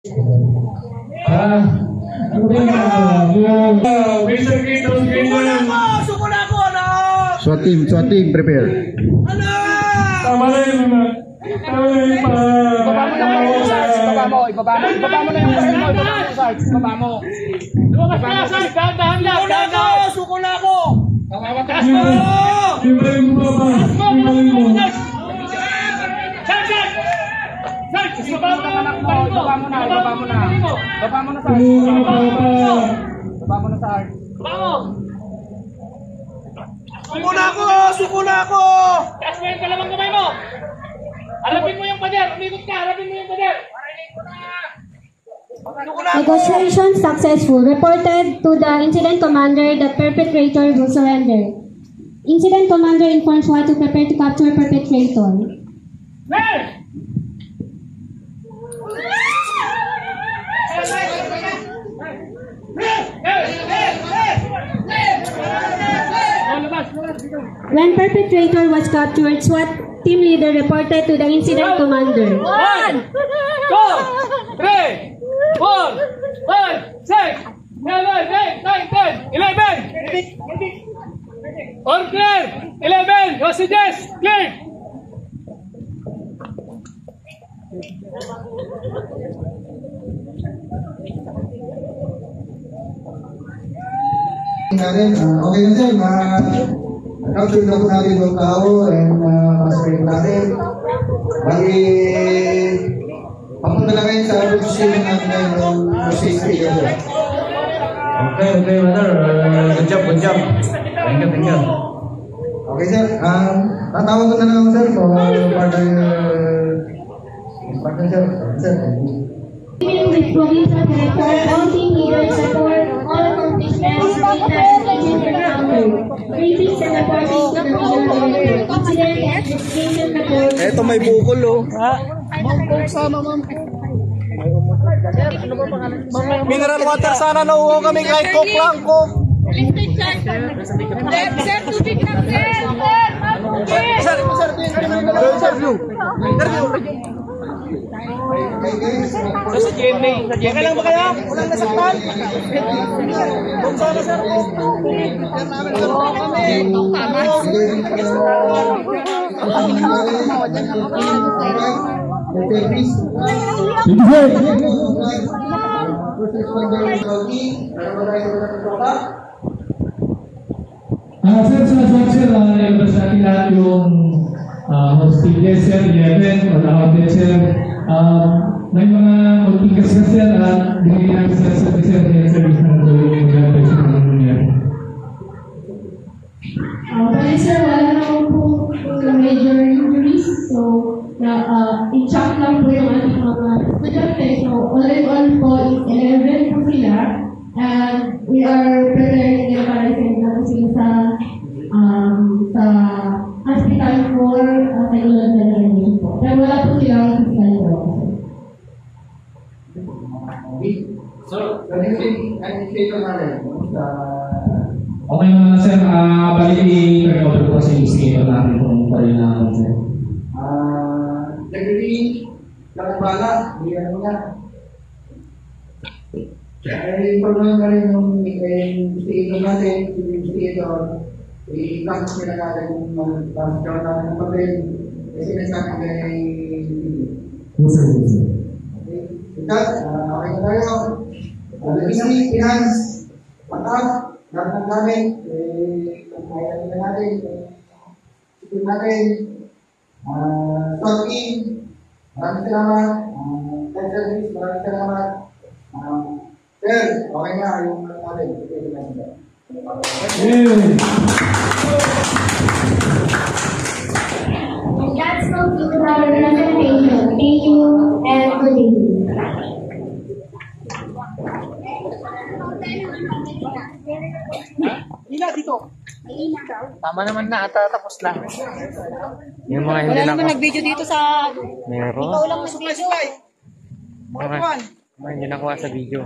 SWAT team, prepare. Tama na yun, ibaba mo na yung sarili mo, ibaba mo. Lumabas na, Sarge, dahan lang. Suko na ako. Taas mo! Ibaling mo ba? Ibaling mo. Sarge! Sarge! Ibaba mo na, Sarge. Ibaba mo na, Sarge. Suko na ako! Taas mo yung kalamang kamay mo! Harapin mo yung pader! Umikot ka! Harapin mo yung pader! Negotiation successful. Reported to the incident commander that perpetrator will surrender. Incident commander informs SWAT to prepare to capture perpetrator. When perpetrator was captured, SWAT team leader reported to the incident commander. 1, 2, 3, 4, 5, 6, 7, 8, 9, 10, 11. All clear. 11. Hostages, clear. Okay na sir, capture na po natin yung tao and mas-frame natin. Bali, papunta na kayo sa position natin ngayon ng safety level. Okay, brother. Good job. Thank you. Okay sir, tatawag ko na lang ako sir for further instruction sir. With provincial director, all team leaders support all accomplishments made as agent encounter. Briefings and reporting to the regional director. Incident and investigation report. Eto may bukol oh. Mineral water sana nauho kami kahit coke lang, coke. Sir, tubig lang, sir. Interview. Sa GMA. Okay lang ba kayo? Walang nasaktan? Kung sana sir. Sir, ilabas natin lahat yung hostages, sir, 11, or outed, sir. May mga magpikas na, sir, bigay namin sa service na gawin yung gagawin sa mga nangyari. Bali sir, wala naman po major injuries. So, in-shock lang po yung ating mga estudyante. So, all in all po is 11 po sila. And we are preparing them para sila sa hospital for psychological evaluation po. Pero wala po silang physical trauma. So, administrator natin. Okay naman sir, bali i-turn over po sa investigator natin kung pwede naman sir. Nagpili, nakabala, hindi mo na. Ay, pag-ulang ka rin yung investigator natin, yung investigator, i-cancel nila natin yung pag-count natin ng papel, kasi nasabi ka yung Sir. okay, okay na tayo. Nag-isip, finance, patak, lahat ng gamit, kaya nila natin, ipin natin, talking, maraming salamat, tech service, maraming salamat. Sir, okay na yung natin. That's concludes our presentation. Thank you and good evening. Tama naman na ata, tapos na. Yung mga hindi Wala naman nag-video dito sa... meron. Ikaw lang nag-video. Mga hindi nakuha sa video.